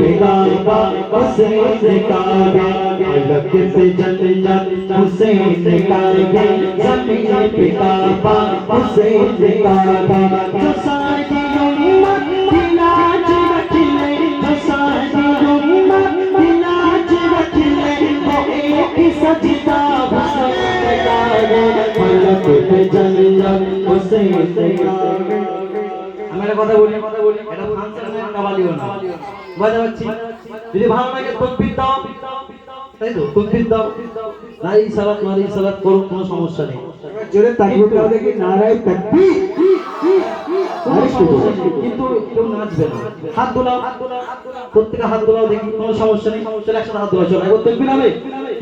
पे काबा हुसैन का है फलक पे जन्नत हुसैन का है ज़मीन पे काबा हुसैन का है जो सारी उम्मत लाज रख ले जो सारी उम्मत लाज रख ले वो एक सजदा हुसैन का है फलक पे जन्नत हुसैन का है। আমি একটা কথা বলি এটা ফাংশনের কাবালিও না বুঝতে পারছি যদি ভালো লাগে তাকবীর দাও তাই তো তাকবীর দাও নারী সালাত করো কোনো সমস্যা নেই জোরে তাকবীর দাও দেখি নারায়ে তাকবীর কিন্তু কেউ নাচবে না হাত দোলাও প্রত্যেকটা হাত দোলাও দেখি কোনো সমস্যা নেই চলে একসাথে হাত দোলাও চলো একবার তাকবীর হবে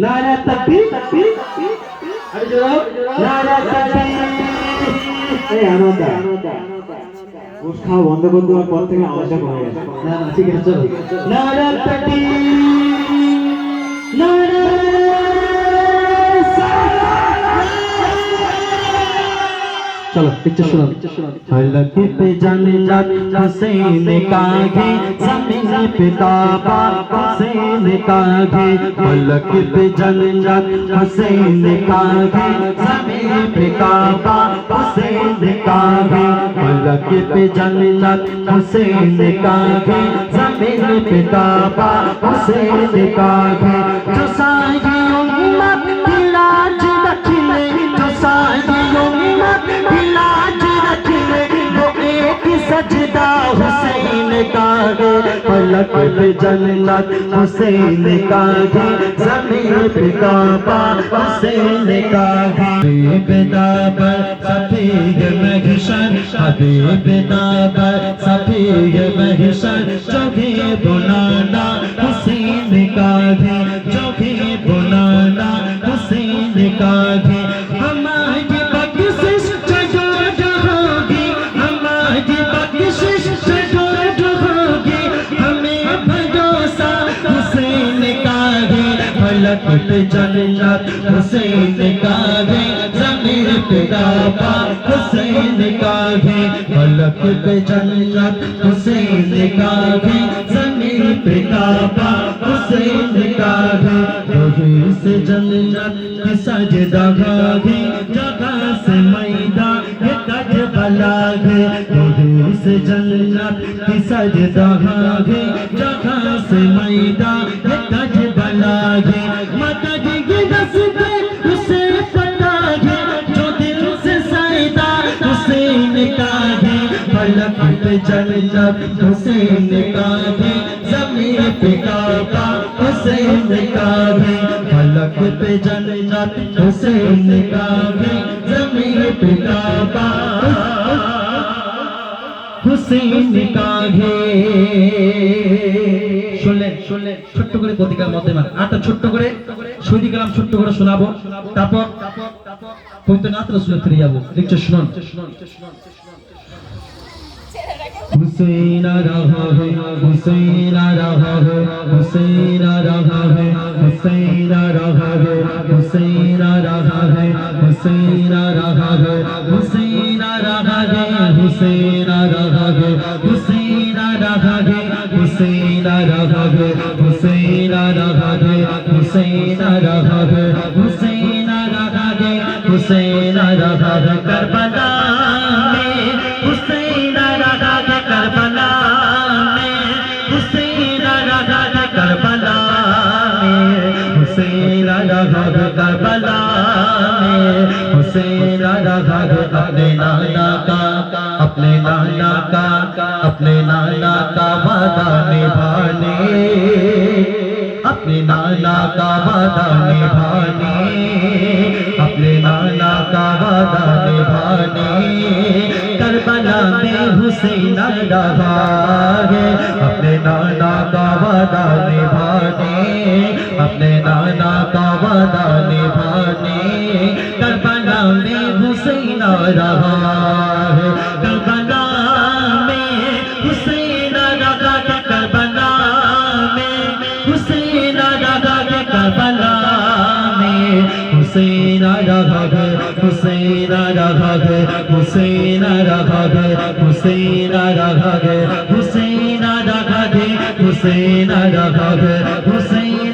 নারায়ে তাকবীর আরে জোরে নারায়ে তাকবীর এই আনন্দা উস খাওয়া বন্ধ করে দেওয়ার পর থেকে আওয়াজটা কমে গেছে না না ঠিক আছে চলো নারায়ে তাকবীর নারায়ে चलो पिक्चर सुनो फलक पे जन्नत हुसैन का है ज़मीन पे काबा हुसैन का है फलक पे जन्नत हुसैन का है ज़मीन पे काबा हुसैन का है फलक पे जन्नत हुसैन का है ज़मीन पे काबा हुसैन का है जो सारी उम्मत लाज रख ले जो सारी उम्मत लाज रख ले वो एक सजदा हुसैन का है फलक पे जन्नत हुसैन का है ज़मीन पे काबा हुसैन का है बेदाबर सफीग महशर हबीब दाबर सफीग महशर जो भी बुलाना हुसैन का है जो भी बुलाना हुसैन का है हमारी बख्शिश जगोज होगी हमारी बख्शिश जगोज होगी हमें भरोसा हुसैन का है फलक पे जन्नत हुसैन का है ज़मीन पे काबा हुसैन का है फलक पे जन्नत हुसैन का है ज़मीन पे काबा हुसैन का है रोज़े से जन्नत की सजदा है जगह से मैदान ये करबला है रोज़े से जन्नत की सजदा है जगह से मैदान ये करबला है माता जी की दस्ते उसे पता है जो दिल से सैदा हुसैन का है फलक पे जन्नत हुसैन का है ज़मीन पे काबा हुसैन का है फलक पे जन्नत हुसैन का है ज़मीन पे काबा हुसैन का है শুনলেন ছোট্ট করে প্রতিকার মতে মান আটা ছোট্ট করে শহীদ কালাম ছোট্ট করে শোনাবো তারপর পবিত্র নাত রাসূলে ফিরে যাব দেখছো শুনুন हुसैन आ रहा है हुसैन आ रहा है हुसैन आ रहा है हुसैन आ रहा है हुसैन आ रहा है हुसैन आ रहा है हुसैन आ रहा है हुसैन आ रहा है हुसैन आ रहा है हुसैन आ रहा है हुसैन आ रहा है हुसैन आ रहा है हुसैन आ रहा है हुसैन आ रहा है करबला में हुसैन आ रहा है करबला में हुसैन आ रहा है करबला में हुसैन आ रहा है करबला में हुसैन आ रहा है अपने नाना का अपने नाना का अपने नाना का वादा निभाने अपने नाना का वादा निभाने अपने नाना का वादा निभाने करबला में हुसैन आ रहा है अपने नाना का वादा निभाने अपने नाना का वादा निभाने करबला में हुसैन आ रहा है करबला में हुसैन आ रहा है करबला में हुसैन आ रहा है करबला में हुसैन आ रहा है हुसैन आ रहा है हुसैन आ रहा है हुसैन आ रहा है हुसैन आ रहा है हुसैन आ रहा है, हुसैन